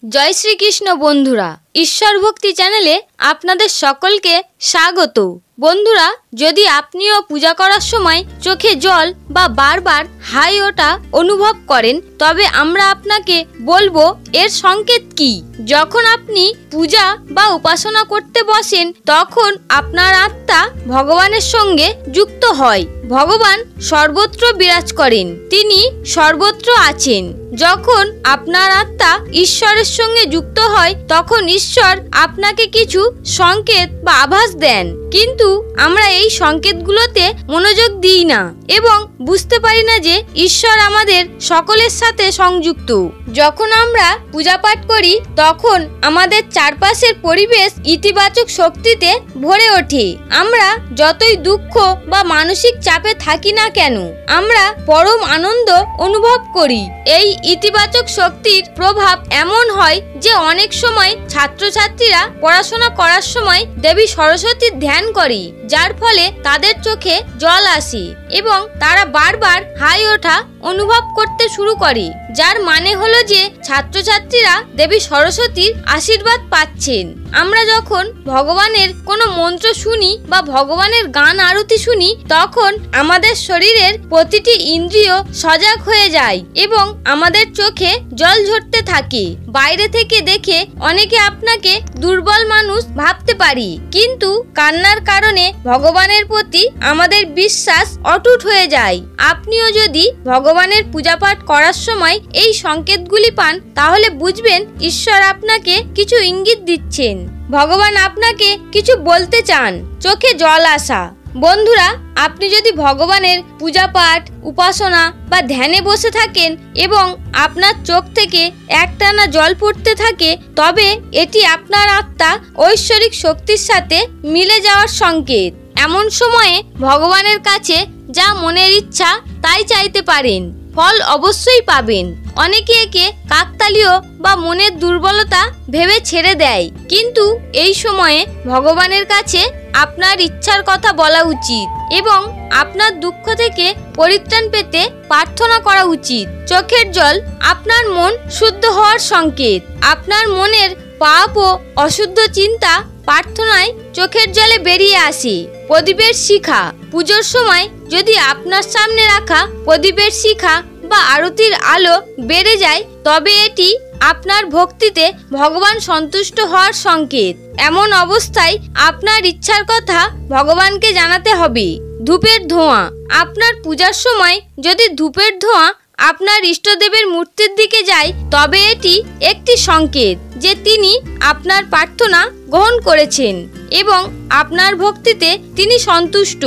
জয় শ্রীকৃষ্ণ বন্ধুরা, ঈশ্বর ভক্তি চ্যানেলে আপনাদের সকলকে স্বাগত। বন্ধুরা, যদি আপনিও পূজা করার সময় চোখে জল বা বারবার হাই ওঠা অনুভব করেন, তবে আমরা আপনাকে বলবো এর সংকেত কি। যখন আপনি পূজা বা উপাসনা করতে বসেন, তখন আপনার আত্মা ভগবানের সঙ্গে যুক্ত হয়। ভগবান সর্বত্র বিরাজ করেন, তিনি সর্বত্র আছেন। যখন আপনার আত্মা ঈশ্বরের সঙ্গে যুক্ত হয়, তখন ঈশ্বর আপনাকে কিছু সংকেত বা আভাস দেন, কিন্তু আমরা এই সংকেতগুলোতে মনোযোগ দিই না এবং বুঝতে পারি না যে ঈশ্বর আমাদের সকলের সাথে সংযুক্ত। যখন আমরা পূজা পাঠ করি, তখন আমাদের চারপাশের পরিবেশ ইতিবাচক শক্তিতে ভরে ওঠে। আমরা যতই দুঃখ বা মানসিক চাপে থাকি না কেন, আমরা পরম আনন্দ অনুভব করি। এই ইতিবাচক শক্তির প্রভাব এমন হয় যে অনেক সময় ছাত্রছাত্রীরা পড়াশোনা করার সময় দেবী সরস্বতীর ধ্যান করে, যার ফলে তাদের চোখে জল আসে এবং তারা বারবার হাই ওঠা অনুভব করতে শুরু করে, যার মানে হলো যে ছাত্রছাত্রীরা দেবী সরস্বতীর আশীর্বাদ পাচ্ছেন। আমরা যখন ভগবানের কোনো মন্ত্র শুনি বা ভগবানের গান আরতি শুনি, তখন আমাদের শরীরের প্রতিটি ইন্দ্রিয় সজাগ হয়ে যায় এবং আমাদের চোখে জল ঝরতে থাকে। বাইরে থেকে দেখে অনেকে আপনাকে দুর্বল মানুষ ভাবতে পারি, কিন্তু কান্নার কারণে ভগবানের প্রতি আমাদের বিশ্বাস অটুট হয়ে যায়। আপনিও যদি ভগবানের পূজা পাঠ করার সময় এই সংকেতগুলি পান, তাহলে বুঝবেন ঈশ্বর আপনাকে কিছু ইঙ্গিত দিচ্ছেন। ভগবান আপনাকে কিছু বলতে চান। চোখে জল আসা। বন্ধুরা, আপনি যদি ভগবানের পূজা পাঠ, উপাসনা বা ধ্যানে বসে থাকেন এবং আপনার চোখ থেকে একটানা জল পড়তে থাকে, তবে এটি আপনার আত্মা ঐশ্বরিক শক্তির সাথে মিলে যাওয়ার সংকেত। এমন সময়ে ভগবানের কাছে যা মনের ইচ্ছা তাই চাইতে পারেন, ফল অবশ্যই পাবেন। অনেকে একে কাকতালীয় বা মনের দুর্বলতা ভেবে ছেড়ে দেয়, কিন্তু এই সময়ে ভগবানের কাছে আপনার ইচ্ছার কথা বলা উচিত এবং আপনার দুঃখ থেকে পরিত্রাণ পেতে প্রার্থনা করা উচিত। চোখের জল আপনার মন শুদ্ধ হওয়ার সংকেত। আপনার মনের পাপ ও অশুদ্ধ চিন্তা প্রার্থনায় চোখের জলে বেরিয়ে আসে। প্রদীপের শিখা। পুজোর সময় যদি আপনার সামনে রাখা প্রদীপের শিখা বা আরতির আলো বেড়ে যায়, তবে এটি আপনার ভক্তিতে ভগবান সন্তুষ্ট হওয়ার সংকেত। এমন অবস্থায় আপনার ইচ্ছার কথা ভগবানকে জানাতে হবে। ধূপের ধোঁয়া। আপনার পূজার সময় যদি ধূপের ধোঁয়া আপনার ইষ্টদেবের মূর্তির দিকে যায়, তবে এটি একটি সংকেত যে তিনি আপনার প্রার্থনা গ্রহণ করেছেন এবং আপনার ভক্তিতে তিনি সন্তুষ্ট।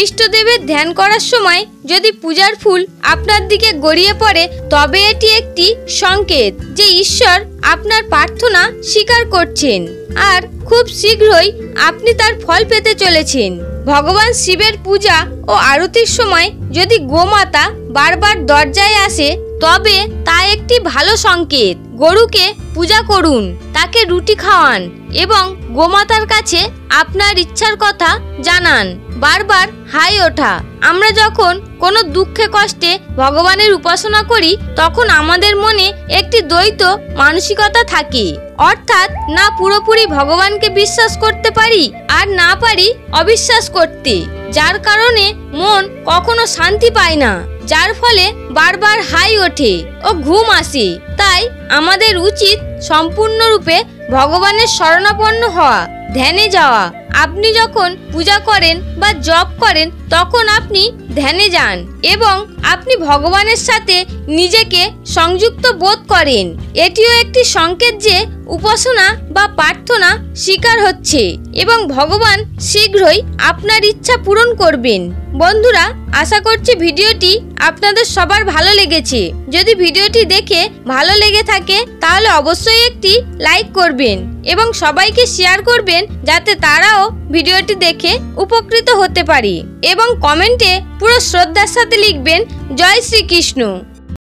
ইষ্টদেবের ধ্যান করার সময় যদি পূজার ফুল আপনার দিকে গড়িয়ে পড়ে, তবে এটি একটি সংকেত যে ঈশ্বর আপনার প্রার্থনা স্বীকার করছেন আর খুব শীঘ্রই আপনি তার ফল পেতে চলেছেন। ভগবান শিবের পূজা ও আরতির সময় যদি গোমাতা বারবার দরজায় আসে, তবে তা একটি ভালো সংকেত। গরুকে পূজা করুন, তাকে রুটি খাওয়ান এবং গোমাতার কাছে আপনার ইচ্ছার কথা জানান। বারবার হাই ওঠা। আমরা যখন কোনো দুঃখে কষ্টে ভগবানের উপাসনা করি, তখন আমাদের মনে একটি দ্বৈত মানসিকতা থাকে, অর্থাৎ না পুরোপুরি ভগবানকে বিশ্বাস করতে পারি আর না পারি অবিশ্বাস করতে, যার কারণে মন কখনো শান্তি পায় না, যার ফলে বারবার হাই ওঠে ও ঘুম আসে। তাই আমাদের উচিত সম্পূর্ণরূপে ভগবানের শরণাপন্ন হওয়া, ধ্যানে যাওয়া। আপনি যখন পূজা করেন বা জপ করেন, তখন আপনি ধ্যানে যান এবং আপনি ভগবানের সাথে নিজেকে সংযুক্ত বোধ করেন। এটিও একটি সংকেত যে উপাসনা বা প্রার্থনা স্বীকার হচ্ছে এবং ভগবান শীঘ্রই আপনার ইচ্ছা পূরণ করবেন। বন্ধুরা, আশা করছি ভিডিওটি আপনাদের সবার ভালো লেগেছে। যদি ভিডিওটি দেখে ভালো লেগে থাকে, তাহলে অবশ্যই একটি লাইক করবেন এবং সবাইকে শেয়ার করবেন, যাতে তারাও ভিডিওটি দেখে উপকৃত হতে পারে। এবং কমেন্টে পুরো শ্রদ্ধার সাথে লিখবেন জয় শ্রীকৃষ্ণ।